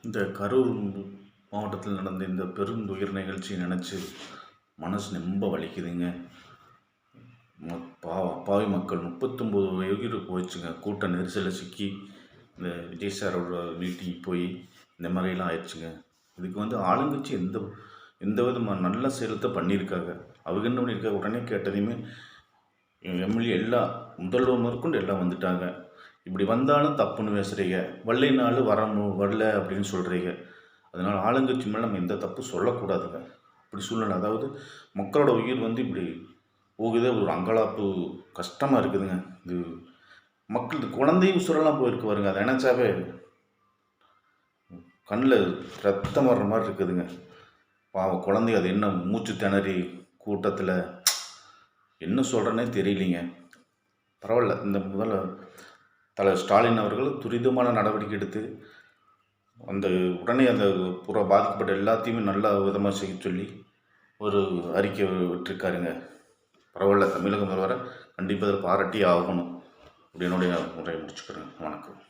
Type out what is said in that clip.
இந்த கரூர் மாவட்டத்தில் நடந்த இந்த பெருந்துயர் நிகழ்ச்சியை நினச்சி மனசு ரொம்ப வலிக்குதுங்க. அப்பாவி மக்கள் 39 உயிர் போயிடுச்சுங்க. கூட்ட நெரிசலில் சிக்கி இந்த விஜய் சாரோட மீட்டிங் போய் இந்த மாதிரிலாம் ஆயிடுச்சுங்க. இதுக்கு ஆளுங்கட்சி எந்த விதமான நல்ல செயலத்தை பண்ணியிருக்காங்க. அவங்க என்ன பண்ணியிருக்காங்க, உடனே கேட்டதையுமே எம்எல்ஏ எல்லாம் முதல்வர் முதற்கொண்டு எல்லாம் வந்துட்டாங்க. இப்படி வந்தாலும் தப்புன்னு பேசுகிறீங்க, வரலைனாலும் வரல அப்படின்னு சொல்கிறீங்க. அதனால் ஆளுங்கட்சி மேலே நம்ம எந்த தப்பு சொல்லக்கூடாதுங்க. இப்படி சூழ்நிலை, அதாவது மக்களோட உயிர் இப்படி போகுதே, ஒரு அங்கலாப்பு கஷ்டமாக இருக்குதுங்க. இது மக்கள் குழந்தையும் உசுரெல்லாம் போயிருக்கு பாருங்க. அதை நினச்சாவே கண்ணில் ரத்தம் வர்ற மாதிரி இருக்குதுங்க. பாவம் குழந்தை, அது என்ன மூச்சு திணறி கூட்டத்தில் என்ன சொல்கிறேன்னே தெரியலிங்க. பரவாயில்ல, இந்த தலைவர் ஸ்டாலின் அவர்கள் துரிதமான நடவடிக்கை எடுத்து உடனே அந்த பாதிக்கப்பட்ட எல்லாத்தையுமே நல்ல விதமாக செய்ய சொல்லி ஒரு அறிக்கை விட்டுருக்காருங்க. பரவாயில்ல, தமிழக முதல்வரை கண்டிப்பாக அதில் பாராட்டி ஆகணும். அப்படி என்னுடைய முறையை முடிச்சுக்கிறேன். வணக்கம்.